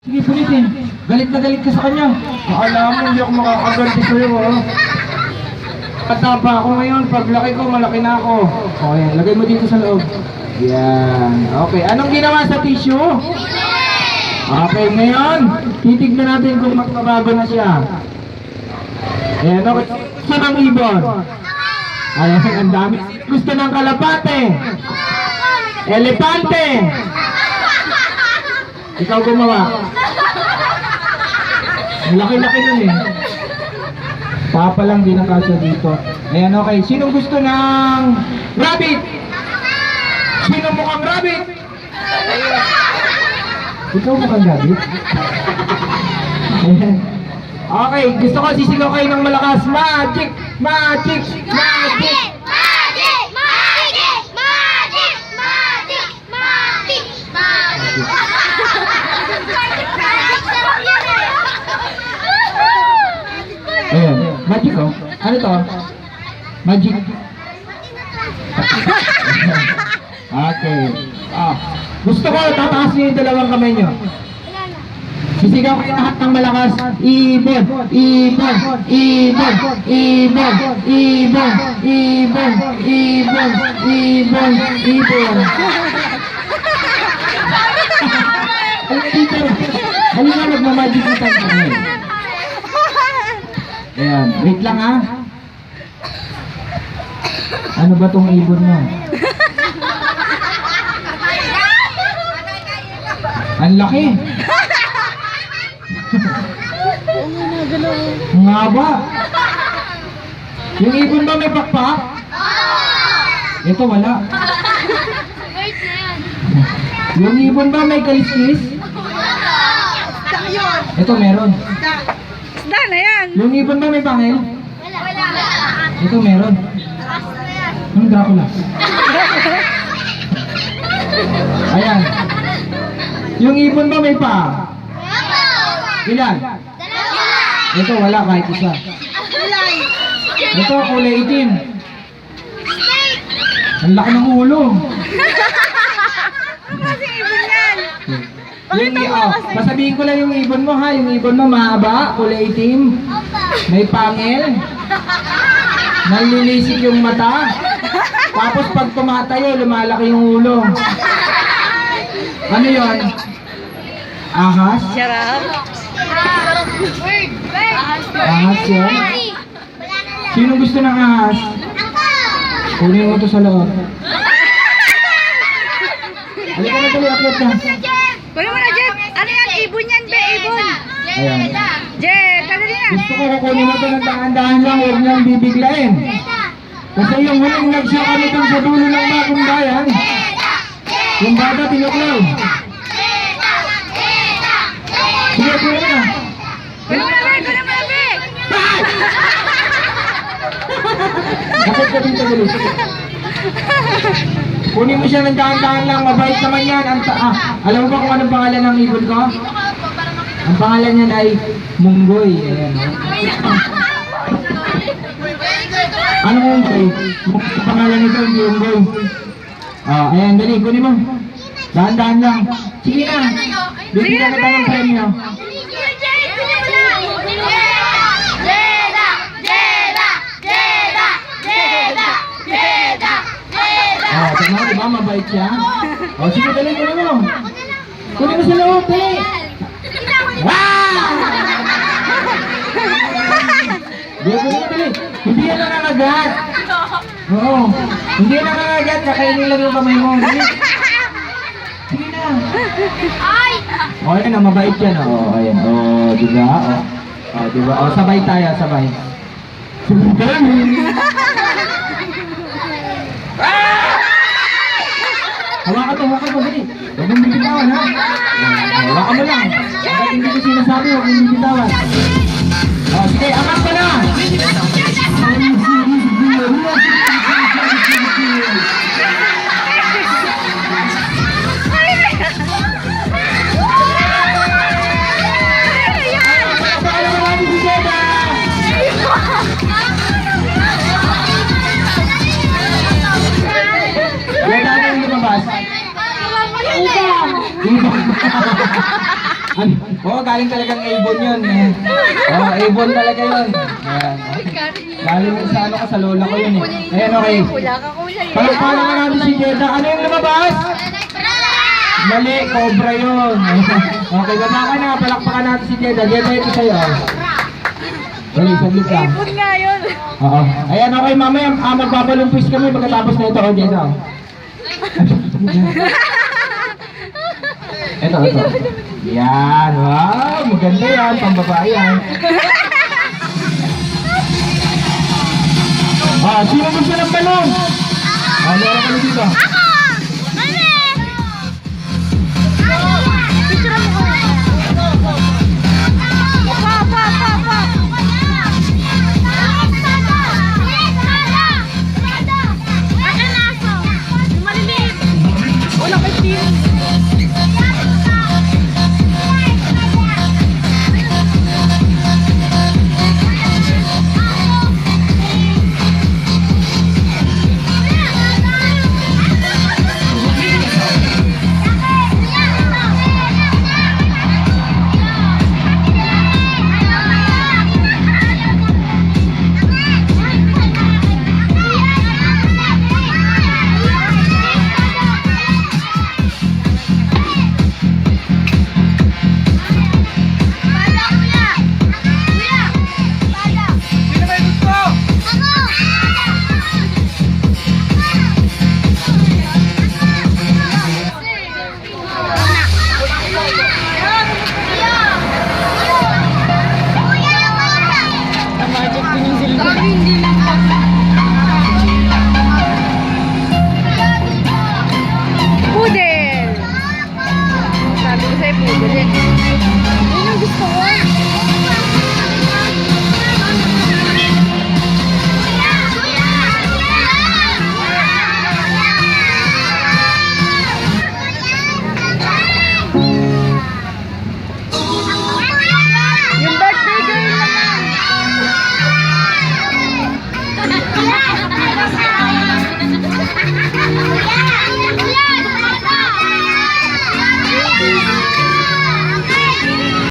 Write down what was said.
Sige, punitin. Galit na galit ka sa kanya. Alam mo, hindi ako makakaganti sa'yo, oh. Pataba ako ngayon. Paglaki ko, malaki na ako. O, yan. Lagay mo dito sa loob. Yan. Okay. Anong ginawa sa tissue? Okay, ngayon, titignan natin kung magbabago na siya. Ayan, okay. Gusto ng ibon? Ayan, ang dami. Gusto ng kalapate? Elepante? Ikaw gumawa. Ang laki-laki nun eh. Papa lang din ang kasya dito. Ayan, okay. Sinong gusto ng rabbit? Sino mukhang rabbit? Ikaw mukhang rabbit? Ayan. Okay, gusto ko sisigaw kayo ng malakas. Magic! Magic! Magic! Magic! Magic! Magic! Magic! Magic! Magic! Ayan, magic oh. Ano to? Magic. Okay. Gusto ko tataas niyo yung dalawang kamay niyo. Sisigaw kayo lahat ng malakas. Ibon! Ibon! Ibon! Ibon! Ibon! Ibon! Ibon! Ibon! Ibon! Halika dito. Halika, magmamagic na tayo ngayon. Ayan, wait lang ha. Ano ba tong ibon mo? Ang laki. Ang haba. Yung ibon ba may pakpak? Ito wala. Yung ibon ba may kaliskis? Ito meron. Isda na yan. Yung ibon ba may pangil? Wala. Ito meron. Anong Dracula? Ayan. Yung ibon ba may paa? Ilan? Ito wala kahit isa. Ito kulay itim. Ang laki ng ulo. Kasi ibon yan. Pasabihin ko lang yung ibon mo ha. Yung ibon mo mahaba, kulay itim. May pangil. Nanlilisik yung mata. Tapos pag tumatayo, lumalaki yung ulo. Ano yun? Ahas? Sarap. Ahas yun? Sino gusto ng ahas? Kunin mo to sa loob. Halika na tuloy, akyat na. Kunin mo na, Jet. Ano yan? Ibon yan, be. Ibon. Ayan. Jet, dali na. Gusto ko kukunin mo to ng dahan-dahan lang, huwag nang bibiglain. Kasi yung huling nagsya kami dun sa dulo ng bagong bayan, yung bata tinuklaw. Sige, kunin mo na. Kunin mo na, be. Kunin mo na, be. Bakit ka dito gulo? Kunin mo siya ng dahan-dahan lang, mabait naman yan. Alam mo ba kung anong pangalan ng ibon ko? Ang pangalan niyan ay Munggoy. Ayan. Ano Munggoy? Ang pangalan nito hindi Munggoy. Ayan, dali, kunin mo. Dahan-dahan lang. Sige na. Bibigyan kita ng premyo. Tignan mo, diba? Mabait siya. Sige, dali, kunin mo. Kunin mo sa loob, dali. Wow! Dali. Hindi yan nangangagat. Oo. Hindi yan nangangagat. Kakainin lang yung kamay mo. Dali. Sige na. Ayan, mabait yan. Ayan. Diba? Diba? Sabay tayo, sabay. Subukan. Hawakan mo, dali. Huwag mong bibitawan, ha? Hawakan mo lang. Bakit hindi ko sinasabi, huwag mong bibitawan. Sige, angat ka na! Ano Oo, galing talagang Avon yun. Oo, Avon talaga yun. Ayan. Galing sa ano ka, sa lola ko yun eh. Ayan, okay. Wala ka kulay. Palakpakan naman natin si Jeda. Ano yung lumabas? Mali, cobra yun. Okay, baba ka na. Palakpakan natin si Jeda. Jeda, ito sa'yo. Dali, saglit lang. Ibon nga yun. Oo. Ayan, okay, mamaya. Magbabalumpis kami pagkatapos na ito. O, Jeda. Ito. Yan, wow. Maganda yan. Pambabae yan. Sino gusto ng balon? Meron kami dito.